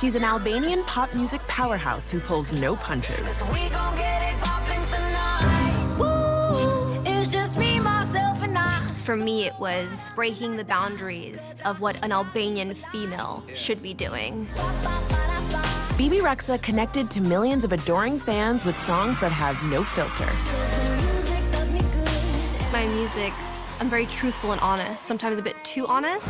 She's an Albanian pop music powerhouse who pulls no punches. We gon' get it poppin' tonight. Woo, it's just me, myself, and I. For me, it was breaking the boundaries of what an Albanian female should be doing. Bebe Rexha connected to millions of adoring fans with songs that have no filter. My music, I'm very truthful and honest, sometimes a bit too honest.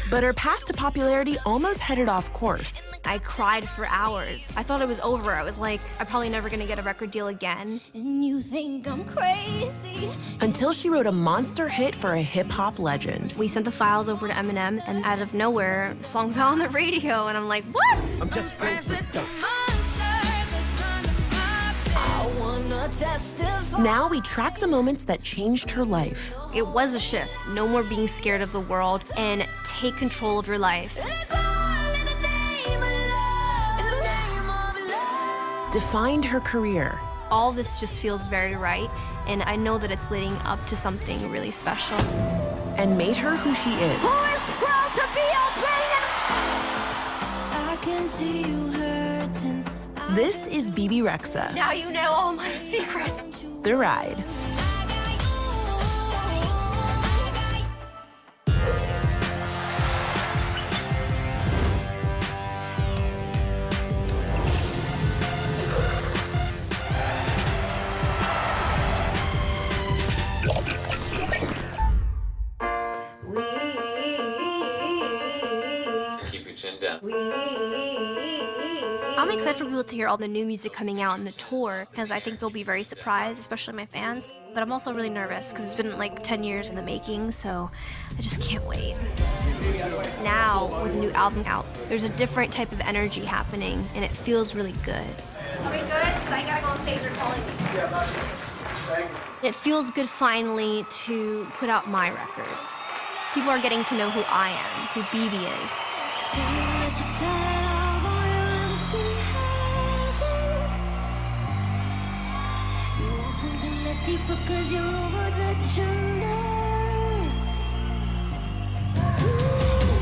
But her path to popularity almost headed off course. I cried for hours. I thought it was over. I was like, I'm probably never gonna get a record deal again. And you think I'm crazy. Until she wrote a monster hit for a hip-hop legend. We sent the files over to Eminem, and out of nowhere, the song's on the radio, and I'm like, what? I'm just friends with the Now we track the moments that changed her life. It was a shift. No more being scared of the world, and take control of your life. Defined her career. All this just feels very right, and I know that it's leading up to something really special. And made her who she is. Who is proud to be Albanian? I can see you hurting. This is Bebe Rexha. Now you know all my secrets. The Ride. Keep your chin down. I'm excited for people to hear all the new music coming out in the tour, because I think they'll be very surprised, especially my fans. But I'm also really nervous, because it's been like 10 years in the making, so I just can't wait. Now, with a new album out, there's a different type of energy happening, and it feels really good. Are we good? Because I gotta go on stage, they're calling me. It feels good finally to put out my records. People are getting to know who I am, who Bebe is. Deeper 'cause you're over the gymnast.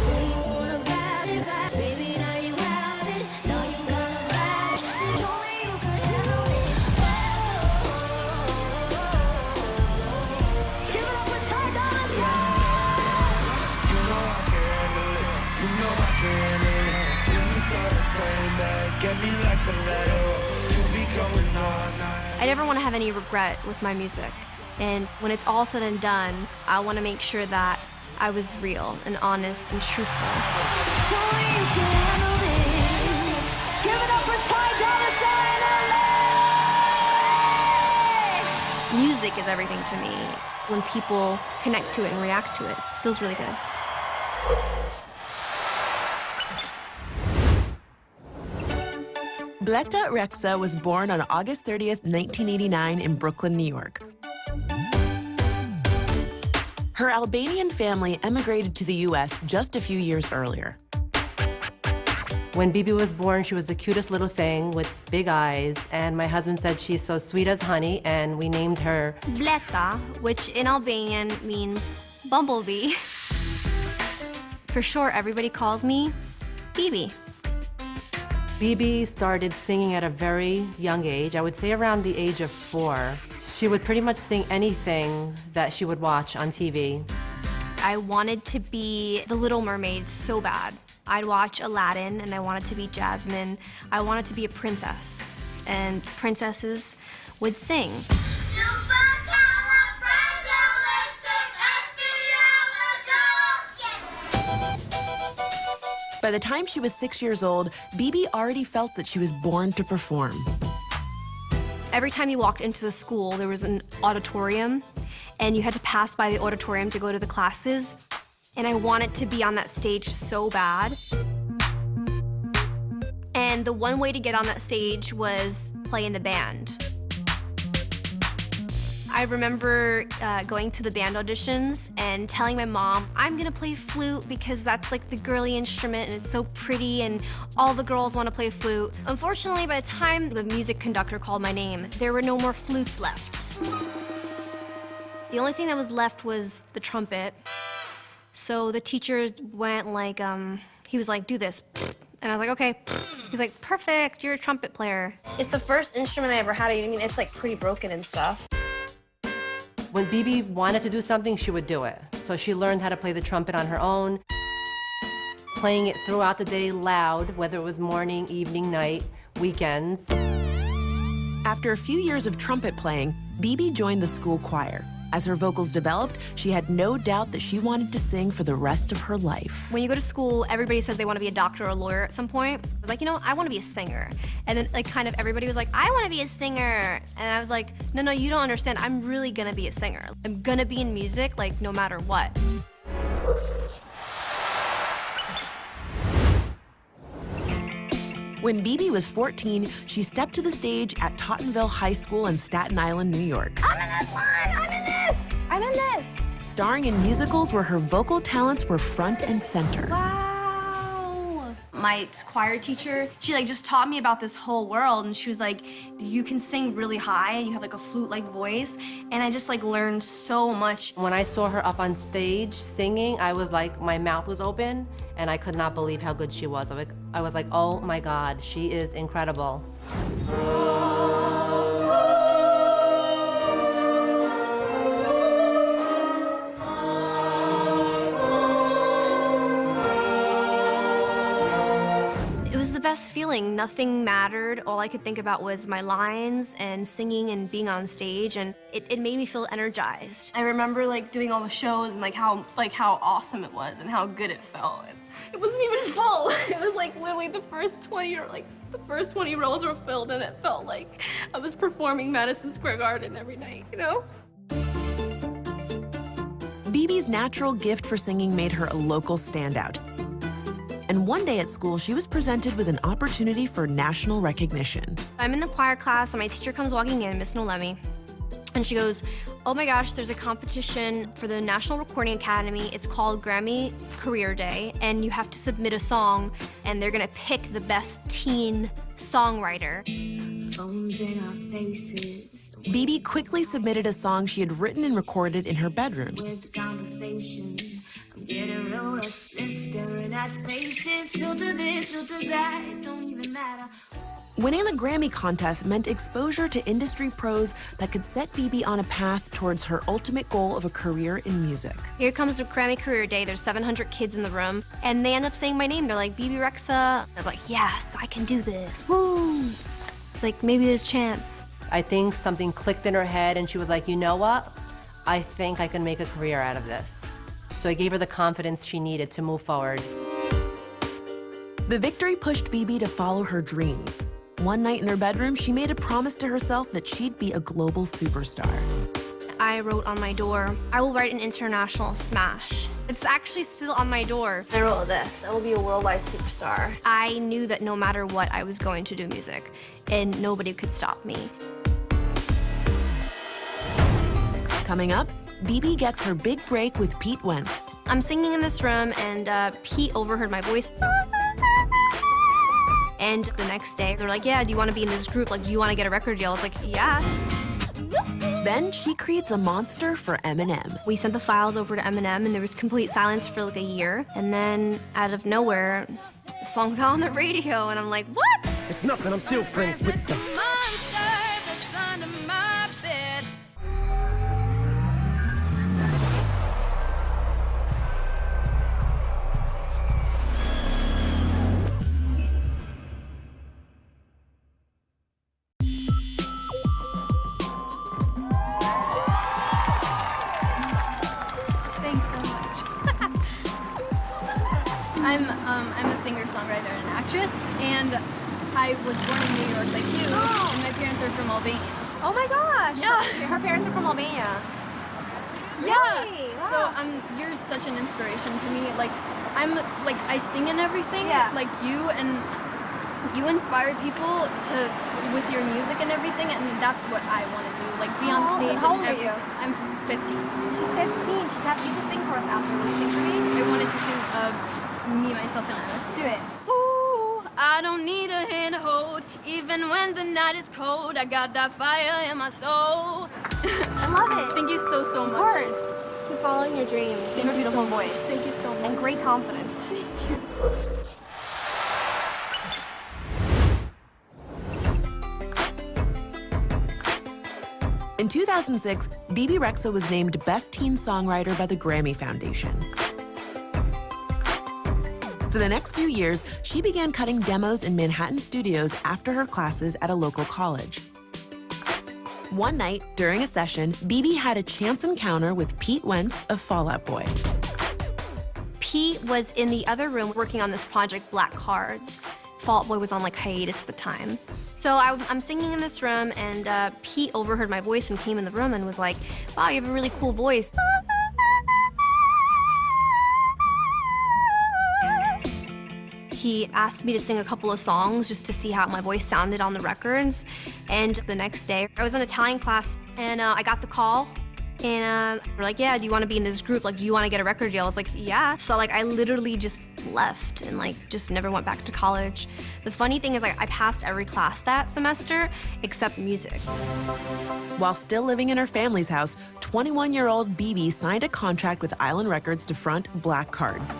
Say you wanna ride it back, baby, now you have it. Know you got a bad, just enjoy it, you can handle it. Give it up for $10. You know I can handle it, you know I can handle it. When you throw that thing back, get me like a letter. You be going all night. I never want to have any regret with my music. And when it's all said and done, I want to make sure that I was real and honest and truthful. Show me you can handle this. Give it up for $10 Music is everything to me. When people connect to it and react to it, it feels really good. Bebe Rexha was born on August 30th, 1989 in Brooklyn, New York. Her Albanian family emigrated to the U.S. just a few years earlier. When Bebe was born, she was the cutest little thing with big eyes, and my husband said she's so sweet as honey, and we named her Bleta, which in Albanian means bumblebee. For short, everybody calls me Bebe. Bebe started singing at a very young age, I would say around the age of 4. She would pretty much sing anything that she would watch on TV. I wanted to be the Little Mermaid so bad. I'd watch Aladdin, and I wanted to be Jasmine. I wanted to be a princess, and princesses would sing. By the time she was 6 years old, Bebe already felt that she was born to perform. Every time you walked into the school, there was an auditorium, and you had to pass by the auditorium to go to the classes. And I wanted to be on that stage so bad. And the one way to get on that stage was play in the band. I remember going to the band auditions and telling my mom, I'm gonna play flute because that's like the girly instrument and it's so pretty and all the girls wanna play flute. Unfortunately, by the time the music conductor called my name, there were no more flutes left. The only thing that was left was the trumpet. So the teacher went like, he was like, do this. And I was like, okay. He's like, perfect, you're a trumpet player. It's the first instrument I ever had. I mean, it's like pretty broken and stuff. When Bebe wanted to do something, she would do it. So she learned how to play the trumpet on her own, playing it throughout the day loud, whether it was morning, evening, night, weekends. After a few years of trumpet playing, Bebe joined the school choir. As her vocals developed, she had no doubt that she wanted to sing for the rest of her life. When you go to school, everybody says they want to be a doctor or a lawyer at some point. I was like, you know, I want to be a singer. And then like kind of everybody was like, I want to be a singer. And I was like, no, you don't understand. I'm really gonna be a singer. I'm gonna be in music, like no matter what. When Bebe was 14, she stepped to the stage at Tottenville High School in Staten Island, New York. I'm in this one, I'm in this, I'm in this. Starring in musicals where her vocal talents were front and center. Wow. My choir teacher, she like just taught me about this whole world, and she was like, you can sing really high and you have like a flute-like voice, and I just like learned so much. When I saw her up on stage singing, I was like, my mouth was open, and I could not believe how good she was. I was like, oh my God, she is incredible. It was the best feeling. Nothing mattered. All I could think about was my lines and singing and being on stage, and it made me feel energized. I remember like doing all the shows and like how awesome it was and how good it felt. It wasn't even full. It was like literally the first 20 rows were filled, and it felt like I was performing Madison Square Garden every night, you know? Bebe's natural gift for singing made her a local standout. And one day at school, she was presented with an opportunity for national recognition. I'm in the choir class, and my teacher comes walking in, Miss Nolemi, and she goes, oh my gosh, there's a competition for the National Recording Academy. It's called Grammy Career Day, and you have to submit a song, and they're gonna pick the best teen songwriter. Phones in our faces. Bebe quickly submitted a song she had written and recorded in her bedroom. Where's the conversation? I'm getting real restless, staring at faces. Filter this, filter that, it don't even matter. Winning the Grammy contest meant exposure to industry pros that could set Bebe on a path towards her ultimate goal of a career in music. Here comes the Grammy Career Day. There's 700 kids in the room, and they end up saying my name. They're like, Bebe Rexha. I was like, yes, I can do this. Woo! It's like, maybe there's a chance. I think something clicked in her head, and she was like, you know what? I think I can make a career out of this. So I gave her the confidence she needed to move forward. The victory pushed Bebe to follow her dreams. One night in her bedroom, she made a promise to herself that she'd be a global superstar. I wrote on my door, I will write an international smash. It's actually still on my door. I wrote this, I will be a worldwide superstar. I knew that no matter what, I was going to do music, and nobody could stop me. Coming up, Bebe gets her big break with Pete Wentz. I'm singing in this room, and Pete overheard my voice. And the next day, they're like, yeah, do you want to be in this group? Like, do you want to get a record deal? I was like, yeah. Then she creates a monster for Eminem. We sent the files over to Eminem, and there was complete silence for like a year. And then, out of nowhere, the song's on the radio, and I'm like, what? It's nothing, I'm still friends with them. I'm a singer-songwriter and actress, and I was born in New York like you, and my parents are from Albania. Oh my gosh. Yeah. Her parents are from Albania. Yeah. Really? So Wow. you're such an inspiration to me. Like I sing and everything. Yeah. Like you, and you inspire people with your music and everything, and that's what I want to do. Like be on Oh, stage how and old are you? I'm 50. She's 15. She's happy to sing for us afterwards. You agree? I wanted to sing Me, Myself, and I. Do it. Ooh, I don't need a hand to hold, even when the night is cold. I got that fire in my soul. I love it. Thank you so much. Of course. Keep following your dreams. You have a beautiful voice. Thank you and great confidence. In 2006, Bebe Rexha was named Best Teen Songwriter by the Grammy Foundation. For the next few years, she began cutting demos in Manhattan studios after her classes at a local college. One night, during a session, Bebe had a chance encounter with Pete Wentz of Fall Out Boy. Pete was in the other room working on this project, Black Cards. Fall Out Boy was on like hiatus at the time. So I'm singing in this room, and Pete overheard my voice and came in the room and was like, wow, you have a really cool voice. He asked me to sing a couple of songs just to see how my voice sounded on the records. And the next day, I was in Italian class, and I got the call. And we're like, yeah, do you want to be in this group? Like, do you want to get a record deal? I was like, yeah. So like, I literally just left and like, just never went back to college. The funny thing is like, I passed every class that semester except music. While still living in her family's house, 21-year-old Bebe signed a contract with Island Records to front Black Cards.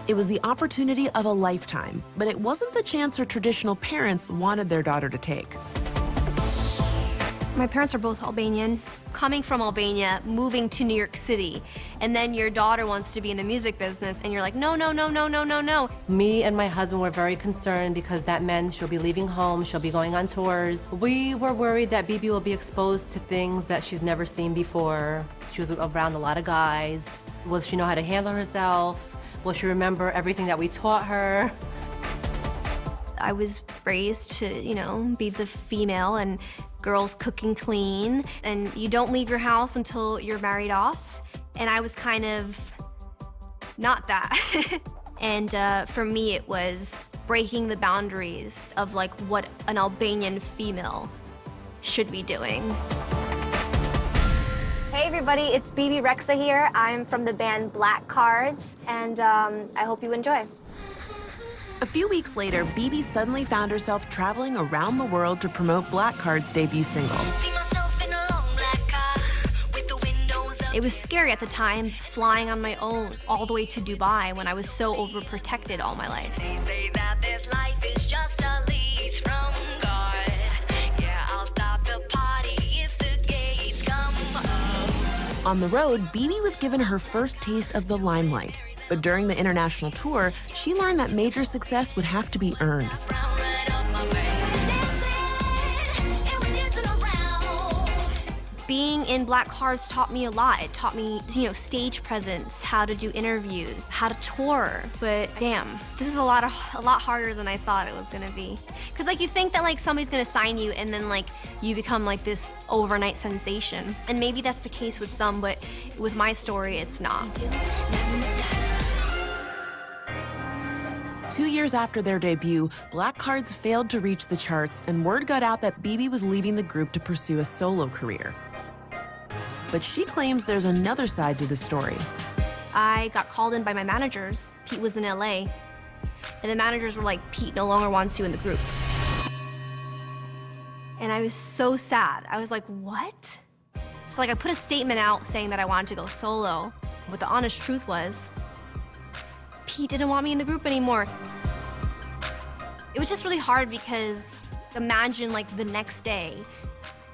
It was the opportunity of a lifetime, but it wasn't the chance her traditional parents wanted their daughter to take. My parents are both Albanian. Coming from Albania, moving to New York City, and then your daughter wants to be in the music business, and you're like, no, no, no, no, no, no, no. Me and my husband were very concerned because that meant she'll be leaving home, she'll be going on tours. We were worried that Bebe will be exposed to things that she's never seen before. She was around a lot of guys. Will she know how to handle herself? Will she remember everything that we taught her? I was raised to, you know, be the female and girls cook and clean, and you don't leave your house until you're married off. And I was kind of not that. And for me, it was breaking the boundaries of like what an Albanian female should be doing. Hey everybody, it's Bebe Rexha here. I'm from the band Black Cards, and I hope you enjoy. A few weeks later, Bebe suddenly found herself traveling around the world to promote Black Card's debut single. It was scary at the time, flying on my own all the way to Dubai when I was so overprotected all my life. They say that this life is just a lease from God. Yeah, I'll stop the party if the gates come up. On the road, Bebe was given her first taste of the limelight. But during the international tour, she learned that major success would have to be earned. Being in Black Cards taught me a lot. It taught me, you know, stage presence, how to do interviews, how to tour. But damn, this is a lot harder than I thought it was gonna be. Cause like you think that like somebody's gonna sign you and then like you become like this overnight sensation. And maybe that's the case with some, but with my story, it's not. 2 years after their debut, Black Cards failed to reach the charts, and word got out that Bebe was leaving the group to pursue a solo career. But she claims there's another side to the story. I got called in by my managers. Pete was in LA. And the managers were like, Pete no longer wants you in the group. And I was so sad. I was like, what? So like I put a statement out saying that I wanted to go solo. But the honest truth was, Pete didn't want me in the group anymore. It was just really hard because imagine like the next day,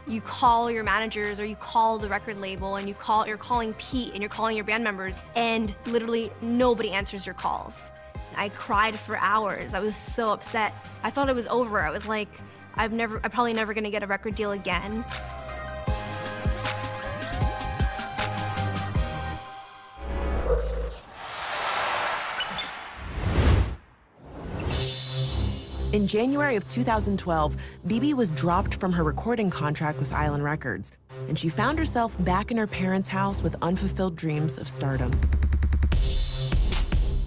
you call your managers or you call the record label and you're calling Pete and you're calling your band members and literally nobody answers your calls. I cried for hours. I was so upset. I thought it was over. I was like, I'm probably never gonna get a record deal again. In January of 2012, Bebe was dropped from her recording contract with Island Records, and she found herself back in her parents' house with unfulfilled dreams of stardom.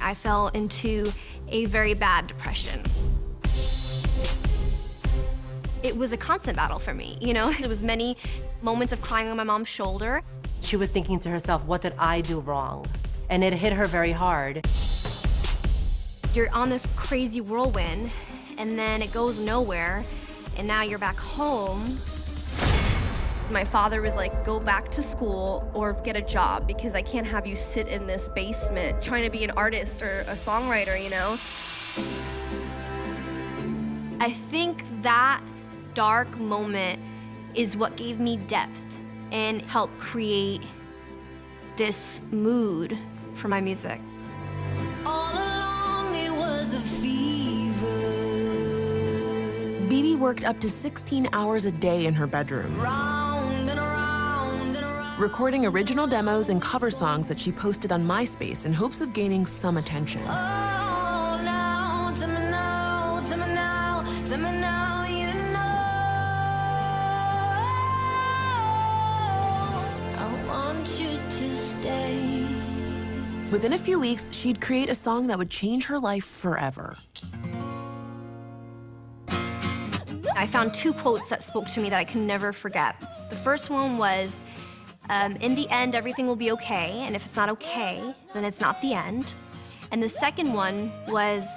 I fell into a very bad depression. It was a constant battle for me, you know? There was many moments of crying on my mom's shoulder. She was thinking to herself, what did I do wrong? And it hit her very hard. You're on this crazy whirlwind, and then it goes nowhere, and now you're back home. My father was like, go back to school or get a job because I can't have you sit in this basement trying to be an artist or a songwriter, you know? I think that dark moment is what gave me depth and helped create this mood for my music. All along it was a fever. Bebe worked up to 16 hours a day in her bedroom, Round and around and around. recording original demos and cover songs that she posted on MySpace in hopes of gaining some attention. Oh, now, tell me now, tell me now, tell me now, you know. I want you to stay. Within a few weeks, she'd create a song that would change her life forever. I found 2 quotes that spoke to me that I can never forget. The first one was, in the end, everything will be okay, and if it's not okay, then it's not the end. And the second one was,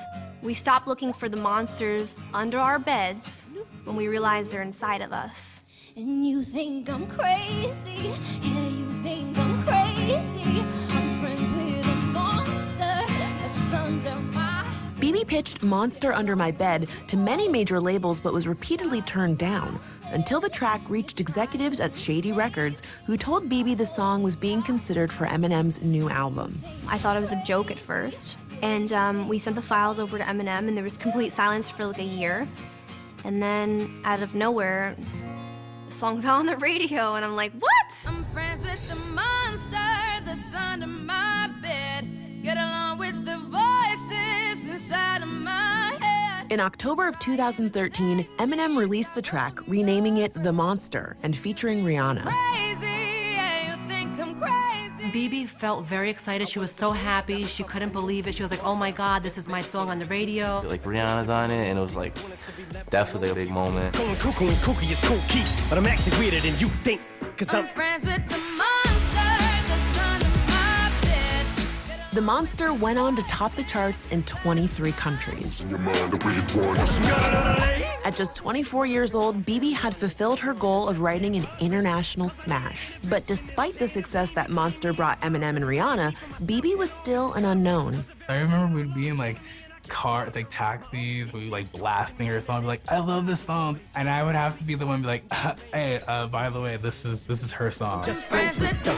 we stop looking for the monsters under our beds when we realize they're inside of us. And you think I'm crazy, yeah, you think I'm crazy. I'm friends with a monster that's under my... Bebe pitched Monster Under My Bed to many major labels but was repeatedly turned down until the track reached executives at Shady Records who told Bebe the song was being considered for Eminem's new album. I thought it was a joke at first, and we sent the files over to Eminem, and there was complete silence for like a year. And then, out of nowhere, the song's on the radio, and I'm like, what? I'm friends with the monster that's under my bed. Get along with the voices inside of my head. In October of 2013, Eminem released the track, renaming it The Monster and featuring Rihanna. Crazy, yeah, you think I'm crazy. Bebe felt very excited. She was so happy. She couldn't believe it. She was like, oh my God, this is my song on the radio. Like Rihanna's on it, and it was like definitely a big moment. Going cuckoo and kooky is cool key, but I'm actually weirder than you think. Cause I'm friends with the monster that's under my bed. The Monster went on to top the charts in 23 countries. At just 24 years old, Bebe had fulfilled her goal of writing an international smash. But despite the success that Monster brought Eminem and Rihanna, Bebe was still an unknown. I remember we'd be in like taxis, we'd be like blasting her song, be like, I love this song. And I would have to be the one be like, hey, by the way, this is her song. just friends with the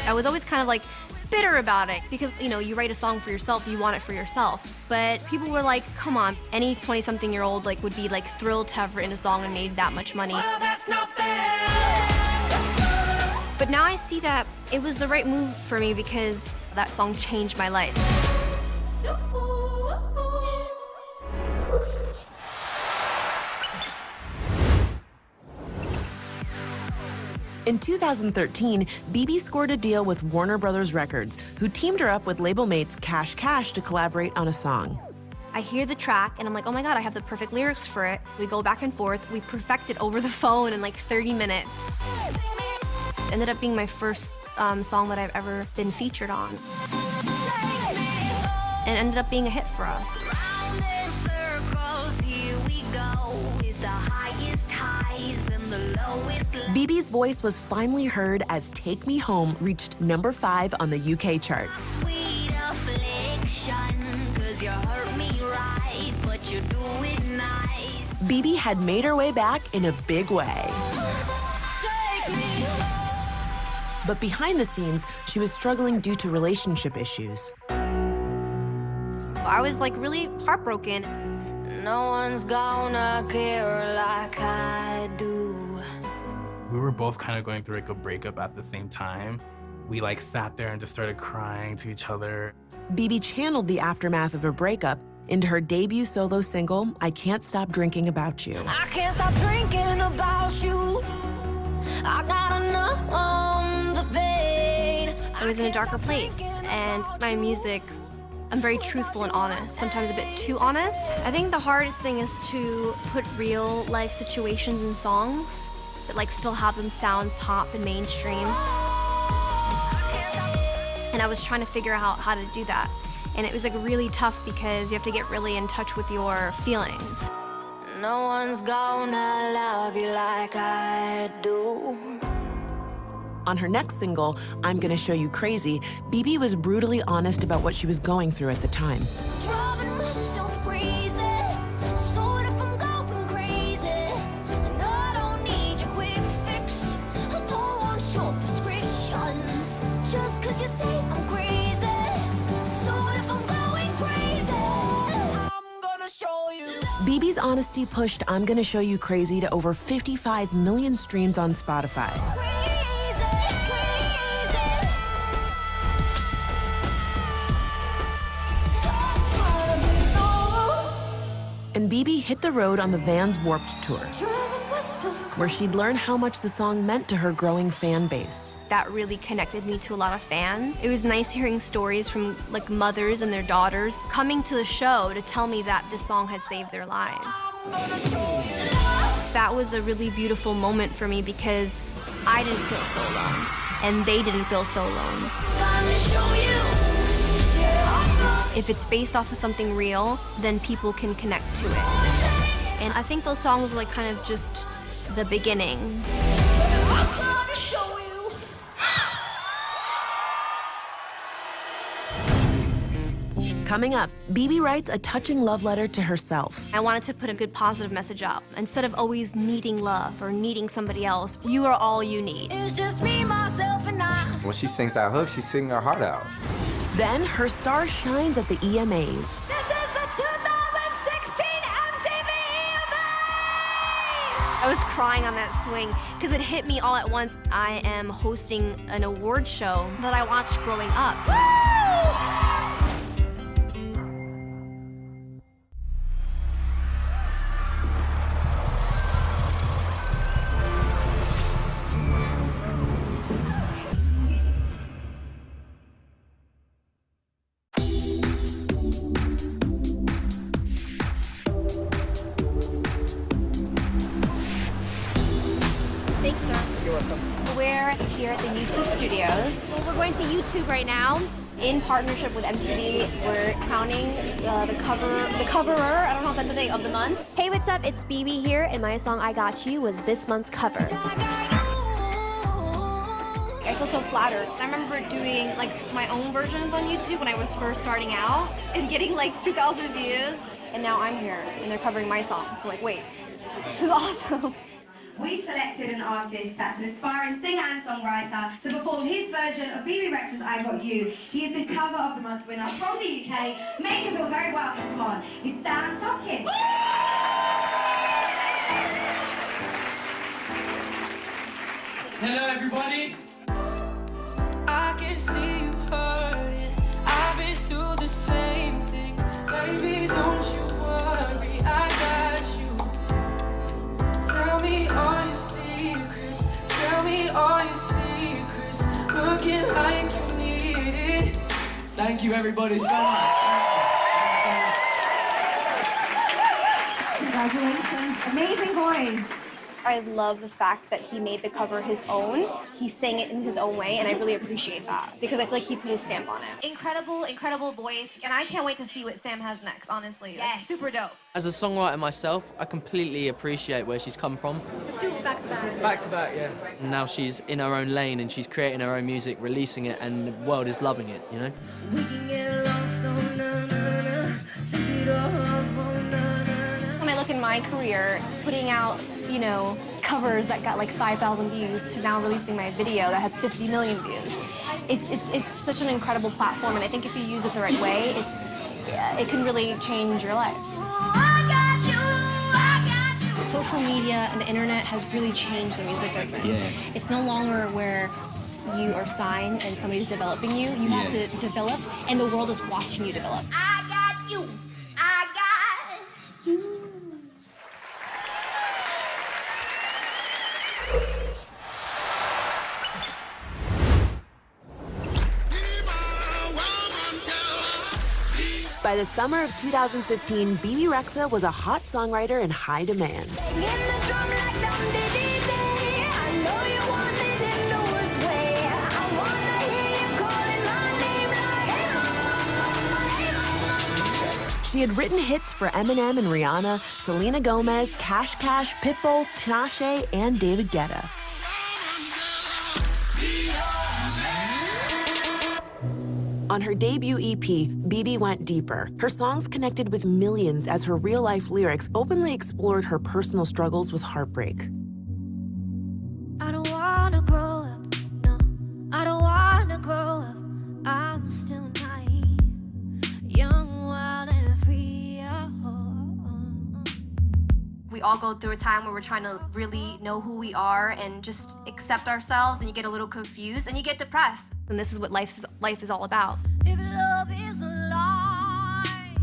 I was always kind of like bitter about it because, you know, you write a song for yourself, you want it for yourself. But people were like, come on, any 20-something-year-old like would be like thrilled to have written a song and made that much money. Well, that's not fair. But now I see that it was the right move for me because that song changed my life. In 2013, Bebe scored a deal with Warner Brothers Records, who teamed her up with label mates Cash Cash to collaborate on a song. I hear the track and I'm like, oh my God, I have the perfect lyrics for it. We go back and forth, we perfect it over the phone in like 30 minutes. It ended up being my first song that I've ever been featured on. And it ended up being a hit for us. Round in circles, here we go, with the highest highs and the lowest lows. Bebe's voice was finally heard as Take Me Home reached #5 on the UK charts. Sweet affliction, 'cause you hurt me right, but you do it nice. Bebe had made her way back in a big way. Take me But behind the scenes, she was struggling due to relationship issues. I was like really heartbroken. No one's gonna care like I do. We were both kind of going through like a breakup at the same time. We like sat there and just started crying to each other. Bebe channeled the aftermath of her breakup into her debut solo single, I Can't Stop Drinking About You. I can't stop drinking about you. I gotta numb the pain. I was in a darker place, and my music, I'm very truthful and honest, sometimes a bit too honest. I think the hardest thing is to put real life situations in songs, but like still have them sound pop and mainstream. And I was trying to figure out how to do that. And it was like really tough because you have to get really in touch with your feelings. no one's gonna love you like I do. On her next single, I'm Gonna Show You Crazy, Bebe was brutally honest about what she was going through at the time. Driving myself crazy, sort of I'm going crazy. And I don't need your quick fix, I don't want your prescriptions. Just 'cause you say I'm crazy, sort of I'm going crazy. I'm gonna show you. Bebe's honesty pushed I'm Gonna Show You Crazy to over 55 million streams on Spotify. And Bebe hit the road on the Vans Warped Tour, where she'd learn how much the song meant to her growing fan base. That really connected me to a lot of fans. It was nice hearing stories from like mothers and their daughters coming to the show to tell me that this song had saved their lives. That was a really beautiful moment for me because I didn't feel so alone, and they didn't feel so alone. If it's based off of something real, then people can connect to it. And I think those songs were like kind of just the beginning. Coming up, Bebe writes a touching love letter to herself. I wanted to put a good positive message out. Instead of always needing love or needing somebody else, you are all you need. It's just me, myself, and I. When she sings that hook, she's singing her heart out. Then her star shines at the EMAs. This is the 2016 MTV EMA! I was crying on that swing because it hit me all at once. I am hosting an award show that I watched growing up. Thanks, sir. You're welcome. We're here at the YouTube studios. Well, we're going to YouTube right now in partnership with MTV. We're crowning the coverer, I don't know if that's the thing, of the month. Hey, what's up? It's Bebe here, and my song I Got You was this month's cover. I feel so flattered. I remember doing like my own versions on YouTube when I was first starting out and getting like 2,000 views. And now I'm here and they're covering my song. So like, wait, this is awesome. We selected an artist that's an aspiring singer and songwriter to perform his version of Bebe Rexha's I Got You. He is the Cover of the Month winner from the UK. Make him feel very welcome, come on. He's Sam Tompkins. Hello, everybody. I can see you hurting. I've been through the same thing. Baby, don't you worry, I got you. Tell me all your secrets. Tell me all your secrets. Looking like you need it. Thank you, everybody, so much. Congratulations, amazing voice. I love the fact that he made the cover his own. He sang it in his own way, and I really appreciate that because I feel like he put his stamp on it. Incredible, incredible voice, and I can't wait to see what Sam has next, honestly. Yes. Like, super dope. As a songwriter myself, I completely appreciate where she's come from. Let's do it back to back. Back to back, yeah. And now she's in her own lane and she's creating her own music, releasing it, and the world is loving it, you know? We can get lost on na-na-na, speed off on na-na-na. When I look in my career, putting out, you know, covers that got like 5,000 views to now releasing my video that has 50 million views. It's such an incredible platform, and I think if you use it the right way, it can really change your life. Social media and the internet has really changed the music business. Yeah. It's no longer where you are signed and somebody's developing you. You have to develop, and the world is watching you develop. I got you. I got you. By the summer of 2015, Bebe Rexha was a hot songwriter in high demand. She had written hits for Eminem and Rihanna, Selena Gomez, Cash Cash, Pitbull, Tinashe, and David Guetta. On her debut EP, Bebe went deeper. Her songs connected with millions as her real-life lyrics openly explored her personal struggles with heartbreak. I don't wanna grow up, no. I don't wanna grow up. I'm still naive, young, wild, and free. We all go through a time where we're trying to really know who we are and just accept ourselves, and you get a little confused and you get depressed. And this is what life is all about. If love is a lie,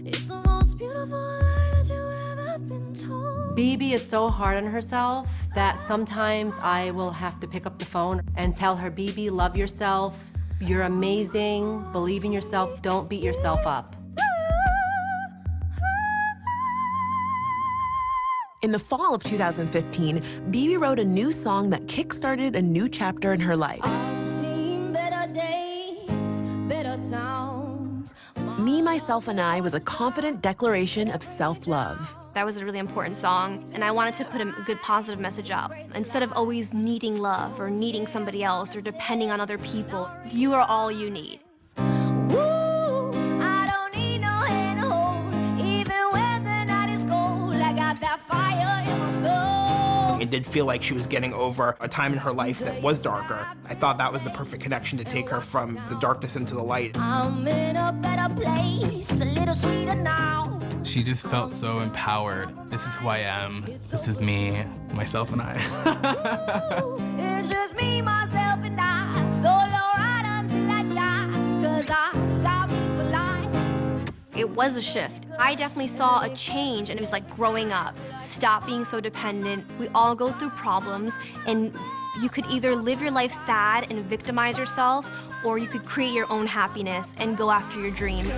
it's the most beautiful lie that you ever been told. Bebe is so hard on herself that sometimes I will have to pick up the phone and tell her, Bebe, love yourself. You're amazing. Believe in yourself. Don't beat yourself up. In the fall of 2015, Bebe wrote a new song that kickstarted a new chapter in her life. I've seen better days, better times. Me, Myself, and I was a confident declaration of self-love. That was a really important song, and I wanted to put a good positive message out. Instead of always needing love or needing somebody else or depending on other people, you are all you need. Woo, I don't need no handhold, even when the night is cold. I got that fire in my soul. It did feel like she was getting over a time in her life that was darker. I thought that was the perfect connection to take her from the darkness into the light. I'm in a better place, a little sweeter now. She just felt so empowered. This is who I am. This is me, myself, and I. It's just me, myself, and I. Solo right until I die, 'cause I got me for life. It was a shift. I definitely saw a change, and it was like growing up. Stop being so dependent. We all go through problems, and you could either live your life sad and victimize yourself, or you could create your own happiness and go after your dreams.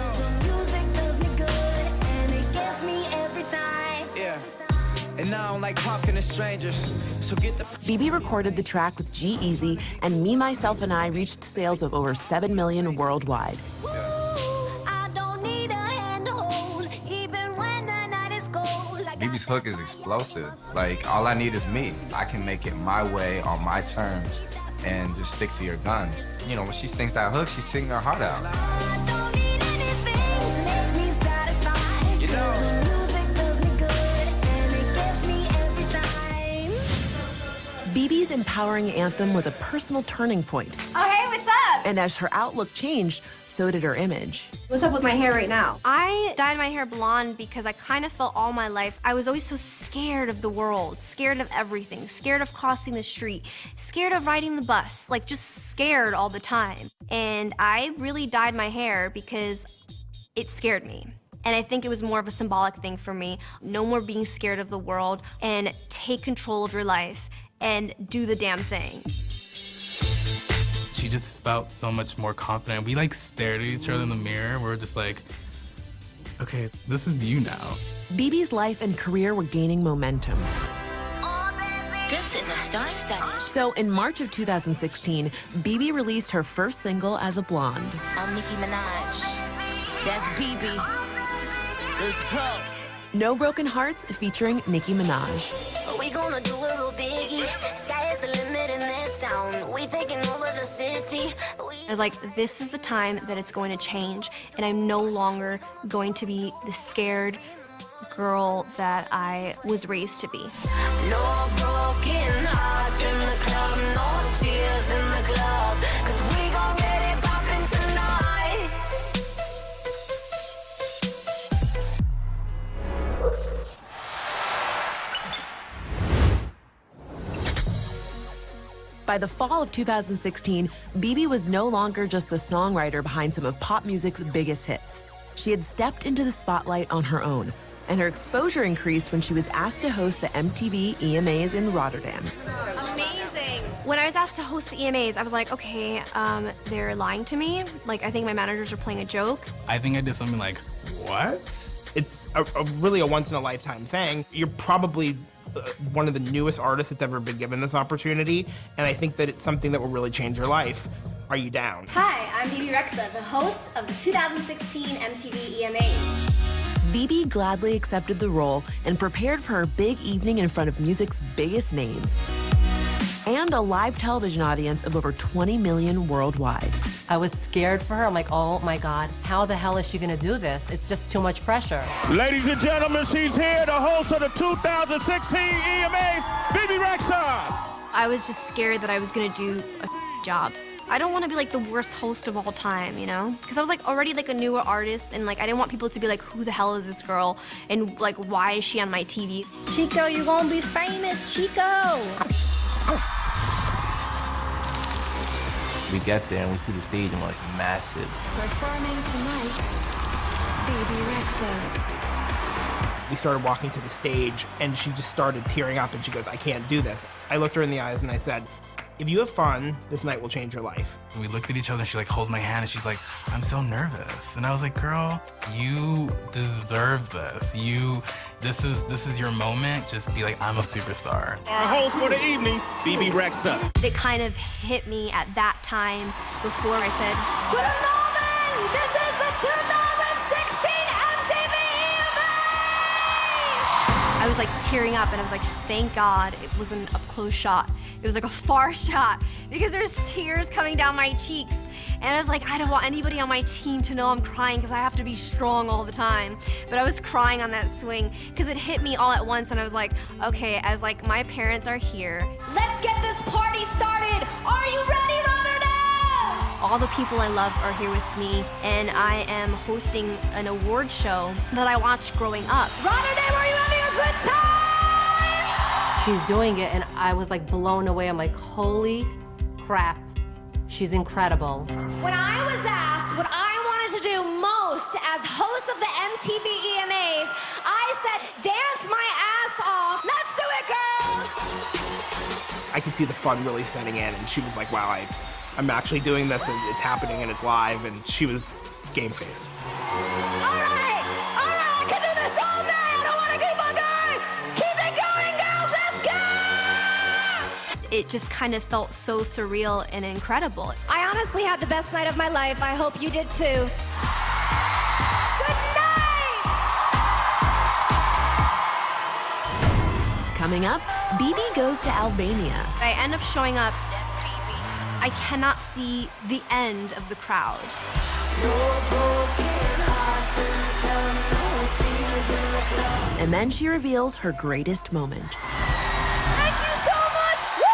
And I don't like talking to strangers, so get the... Bebe recorded the track with G-Eazy, and Me, Myself, and I reached sales of over 7 million worldwide. I don't need a handhold, even when the night is cold. Bebe's hook is explosive. Like, all I need is me. I can make it my way on my terms and just stick to your guns. You know, when she sings that hook, she's singing her heart out. I don't need anything to make me satisfied. You know. The music does me good, and it gets me every time. Bebe's empowering anthem was a personal turning point. Oh, hey, what's up? And as her outlook changed, so did her image. What's up with my hair right now? I dyed my hair blonde because I kind of felt all my life I was always so scared of the world, scared of everything, scared of crossing the street, scared of riding the bus, like just scared all the time. And I really dyed my hair because it scared me. And I think it was more of a symbolic thing for me. No more being scared of the world, and take control of your life and do the damn thing. She just felt so much more confident. We like stared at each other in the mirror. We were just like, okay, this is you now. Bebe's life and career were gaining momentum. This is a star-studded. So in March of 2016, Bebe released her first single as a blonde. I'm Nicki Minaj. That's Bebe. Let's go. No Broken Hearts featuring Nicki Minaj. We gonna do it real biggie. Sky is the limit in this town. We taking over the city. I was like, this is the time that it's going to change, and I'm no longer going to be the scared girl that I was raised to be. No broken hearts in the club, no tears in the club, 'cause we gon' get it poppin' tonight. By the fall of 2016, Bebe was no longer just the songwriter behind some of pop music's biggest hits. She had stepped into the spotlight on her own, and her exposure increased when she was asked to host the MTV EMAs in Rotterdam. Amazing. When I was asked to host the EMAs, I was like, okay, they're lying to me. Like, I think my managers are playing a joke. I think I did something like, what? It's really a once-in-a-lifetime thing. You're probably one of the newest artists that's ever been given this opportunity, and I think that it's something that will really change your life. Are you down? Hi, I'm Bebe Rexha, the host of the 2016 MTV EMAs. Bebe gladly accepted the role and prepared for her big evening in front of music's biggest names and a live television audience of over 20 million worldwide. I was scared for her. I'm like, oh my God, how the hell is she gonna do this? It's just too much pressure. Ladies and gentlemen, she's here, the host of the 2016 EMAs, Bebe Rexha. I was just scared that I was gonna do a job. I don't want to be like the worst host of all time, you know? Because I was like already like a newer artist, and like I didn't want people to be like, who the hell is this girl? And like, why is she on my TV? Chico, you're gonna be famous, Chico! We get there and we see the stage and we're like, massive. Performing tonight, Bebe Rexha. We started walking to the stage and she just started tearing up and she goes, I can't do this. I looked her in the eyes and I said, if you have fun, this night will change your life. We looked at each other and she like holds my hand and she's like, I'm so nervous. And I was like, girl, you deserve this. This is your moment. Just be like, I'm a superstar. Our host for the evening, Bebe Rexha. It kind of hit me at that time before I said, Good morning! This is the 2016 MTV EMA! I was like tearing up and I was like, thank God it wasn't a close shot. It was like a far shot because there's tears coming down my cheeks. And I was like, I don't want anybody on my team to know I'm crying because I have to be strong all the time. But I was crying on that swing because it hit me all at once and I was like, okay, as like my parents are here. Let's get this party started! Are you ready, Rotterdam? All the people I love are here with me and I am hosting an award show that I watched growing up. Rotterdam, are you having a good time? She's doing it and I was like blown away. I'm like, holy crap, she's incredible. When I was asked what I wanted to do most as host of the MTV EMAs, I said, dance my ass off. Let's do it, girls! I could see the fun really setting in and she was like, wow, I'm actually doing this and it's happening and it's live, and she was game face. All right, I can do this all day. I don't want to keep on going. Keep it going, girls, let's go! It just kind of felt so surreal and incredible. I honestly had the best night of my life. I hope you did too. Good night! Coming up, Bebe goes to Albania. I end up showing up. I cannot see the end of the crowd. And then she reveals her greatest moment. Thank you so much! Woo!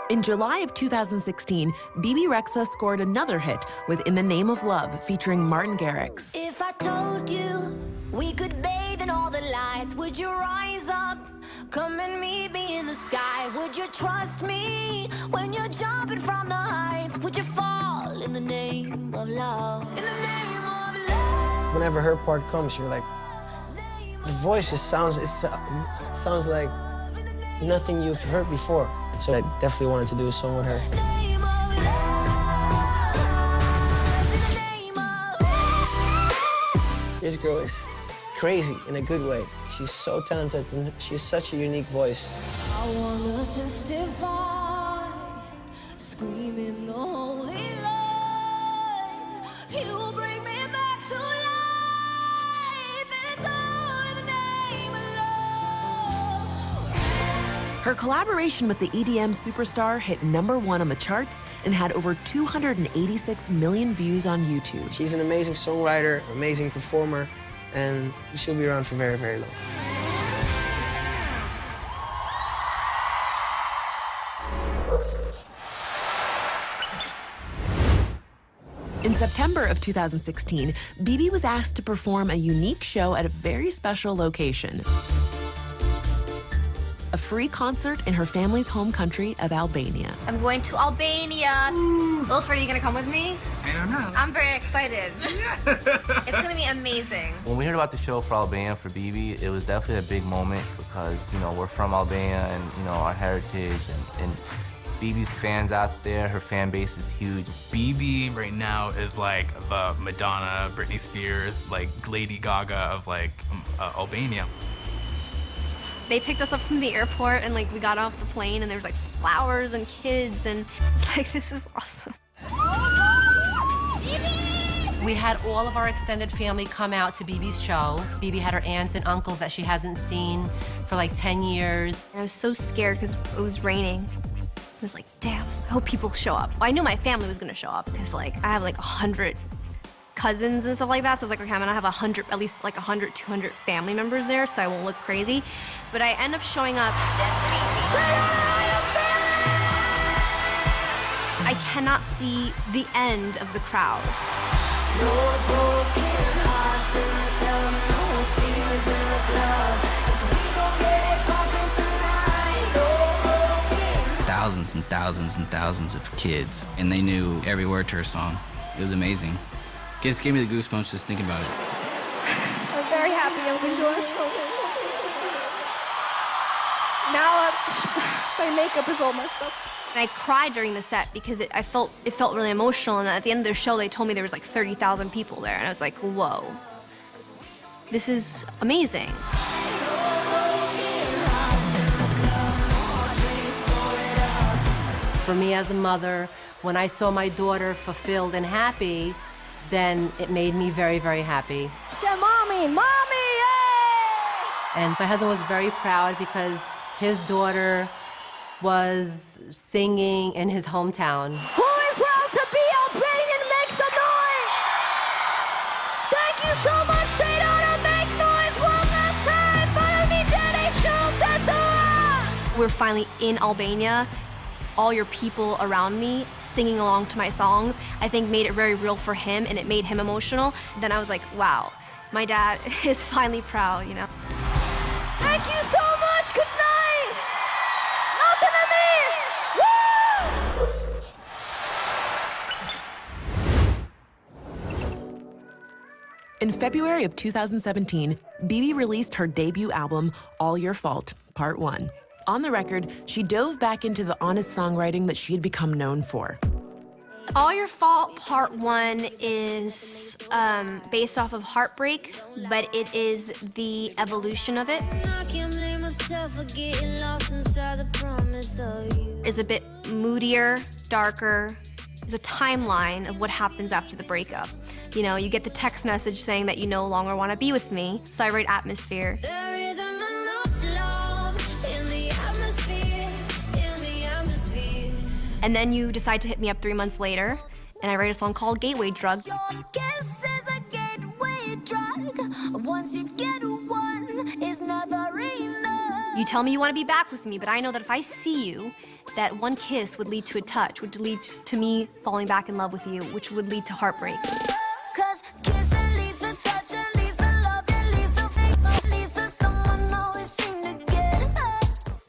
In July of 2016, Bebe Rexha scored another hit with In the Name of Love, featuring Martin Garrix. If I told you we could bathe in all the lights, would you rise up? Come and meet me in the sky. Would you trust me when you're jumping from the heights? Would you fall in the name of love? In the name of love. Whenever her part comes, you're like, the voice just sounds, it sounds like nothing you've heard before. So I definitely wanted to do a song with her. This girl is crazy in a good way. She's so talented and she has such a unique voice. I wanna testify, screaming the holy light. You bring me back to life. It's all in the name of love. Her collaboration with the EDM superstar hit #1 on the charts and had over 286 million views on YouTube. She's an amazing songwriter, amazing performer, and she'll be around for very, very long. In September of 2016, Bebe was asked to perform a unique show at a very special location. A free concert in her family's home country of Albania. I'm going to Albania. Wilfred, are you gonna come with me? I don't know. I'm very excited. It's gonna be amazing. When we heard about the show for Albania for Bebe, it was definitely a big moment because, you know, we're from Albania and, you know, our heritage and Bebe's fans out there, her fan base is huge. Bebe right now is like the Madonna, Britney Spears, like Lady Gaga of like Albania. They picked us up from the airport and like we got off the plane and there was like flowers and kids and it's like, this is awesome. We had all of our extended family come out to Bebe's show. Bebe had her aunts and uncles that she hasn't seen for like 10 years. I was so scared because it was raining. I was like, damn, I hope people show up. Well, I knew my family was gonna show up because like I have like 100 cousins and stuff like that. So I was like, okay, I'm gonna have at least like 100, 200 family members there so I won't look crazy. But I end up showing up. I cannot see the end of the crowd. Thousands and thousands and thousands of kids, and they knew every word to her song. It was amazing. Just gave me the goosebumps just thinking about it. I'm very happy I'm with yours. Now my makeup is all messed up. And I cried during the set because it felt really emotional, and at the end of the show they told me there was like 30,000 people there, and I was like, whoa, this is amazing. For me as a mother, when I saw my daughter fulfilled and happy, then it made me very, very happy. Yeah, mommy, yay! And my husband was very proud because his daughter was singing in his hometown. Who is proud to be Albanian? Make some noise! Thank you so much, say to make noise one last time. Follow me, daddy, show that door. We're finally in Albania. All your people around me singing along to my songs, I think made it very real for him and it made him emotional. Then I was like, wow, my dad is finally proud, you know? Thank you so much, good night! Nothing to me! Woo! In February of 2017, Bebe released her debut album, All Your Fault, Part 1. On the record, she dove back into the honest songwriting that she had become known for. All Your Fault Part 1 is based off of heartbreak, but it is the evolution of it. It's a bit moodier, darker. It's a timeline of what happens after the breakup. You know, you get the text message saying that you no longer want to be with me, so I write Atmosphere. And then you decide to hit me up 3 months later, and I write a song called Gateway Drug. You tell me you want to be back with me, but I know that if I see you, that one kiss would lead to a touch, would lead to me falling back in love with you, which would lead to heartbreak.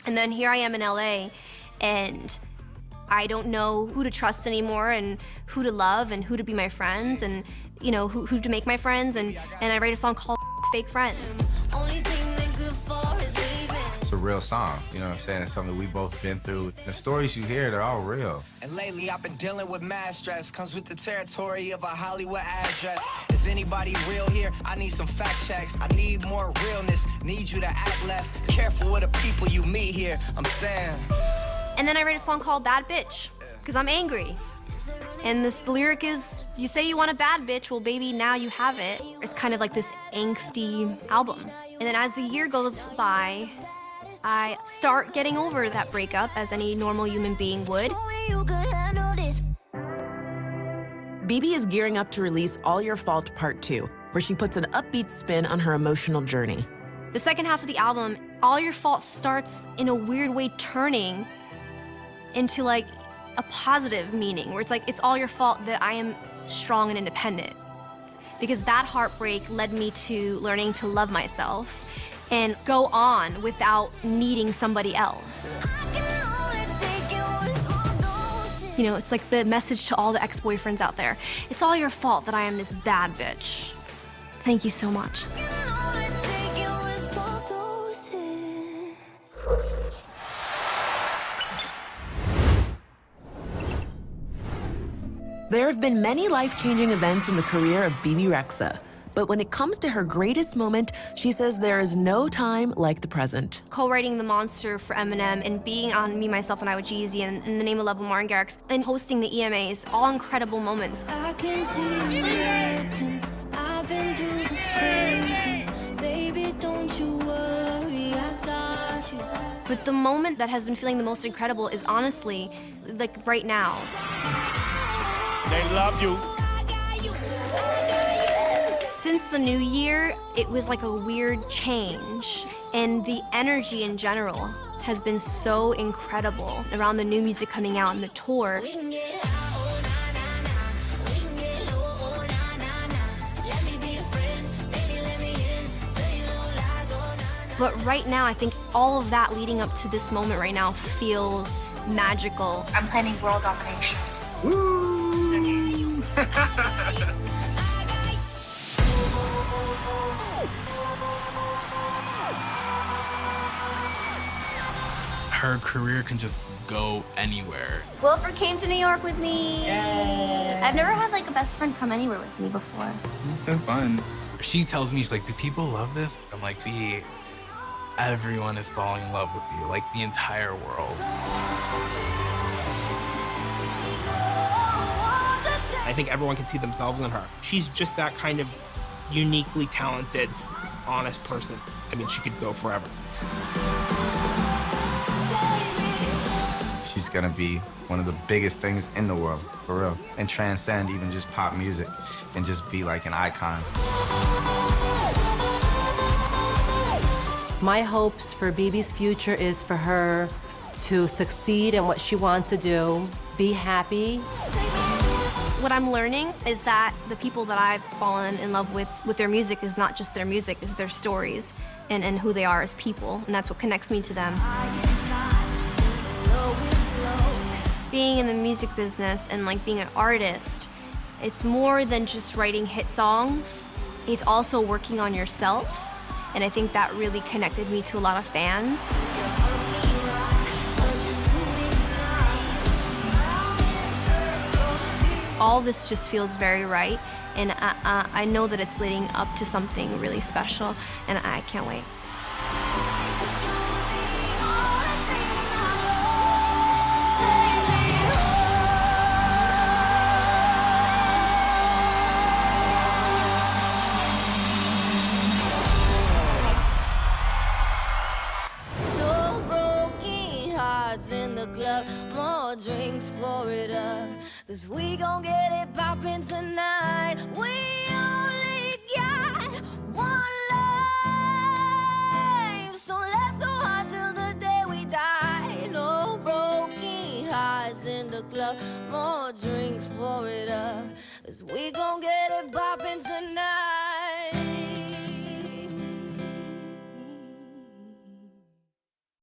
And then here I am in LA, and I don't know who to trust anymore and who to love and who to be my friends and, you know, who to make my friends. And I write a song called Fake Friends. It's a real song, you know what I'm saying? It's something we've both been through. The stories you hear, they're all real. And lately I've been dealing with mad stress. Comes with the territory of a Hollywood address. Is anybody real here? I need some fact checks. I need more realness. Need you to act less. Careful with the people you meet here, I'm saying. And then I write a song called Bad Bitch, because I'm angry. And the lyric is, you say you want a bad bitch, well baby, now you have it. It's kind of like this angsty album. And then as the year goes by, I start getting over that breakup as any normal human being would. Bebe is gearing up to release All Your Fault Part 2, where she puts an upbeat spin on her emotional journey. The second half of the album, All Your Fault starts in a weird way turning into like a positive meaning, where it's like, it's all your fault that I am strong and independent. Because that heartbreak led me to learning to love myself and go on without needing somebody else. You know, it's like the message to all the ex-boyfriends out there. It's all your fault that I am this bad bitch. Thank you so much. There have been many life-changing events in the career of Bebe Rexha. But when it comes to her greatest moment, she says there is no time like the present. Co-writing The Monster for Eminem and being on Me, Myself, and I with Jeezy and In the Name of Love with Martin Garrix and hosting the EMAs, all incredible moments. I can see you hurting. I've been through the same thing. Baby, don't you worry, I got you. But the moment that has been feeling the most incredible is honestly, like right now. They love you. Since the new year, it was like a weird change. And the energy in general has been so incredible around the new music coming out and the tour. But right now, I think all of that leading up to this moment right now feels magical. I'm planning world domination. Woo! Her career can just go anywhere. Wilford came to New York with me. Yay. I've never had like a best friend come anywhere with me before. It's so fun. She tells me, she's like, do people love this? I'm like, B, everyone is falling in love with you, like the entire world. I think everyone can see themselves in her. She's just that kind of uniquely talented, honest person. I mean, she could go forever. She's gonna be one of the biggest things in the world, for real, and transcend even just pop music and just be like an icon. My hopes for Bebe's future is for her to succeed in what she wants to do, be happy. What I'm learning is that the people that I've fallen in love with their music is not just their music, it's their stories and who they are as people, and that's what connects me to them. Being in the music business and like being an artist, it's more than just writing hit songs. It's also working on yourself, and I think that really connected me to a lot of fans. All this just feels very right, and I know that it's leading up to something really special, and I can't wait. No broken hearts in the club, more drinks, pour it up. 'Cause we gon' get it poppin' tonight. We only got one life, so let's go hard till the day we die. No broken hearts in the club, more drinks, pour it up. 'Cause we gon' get it poppin'.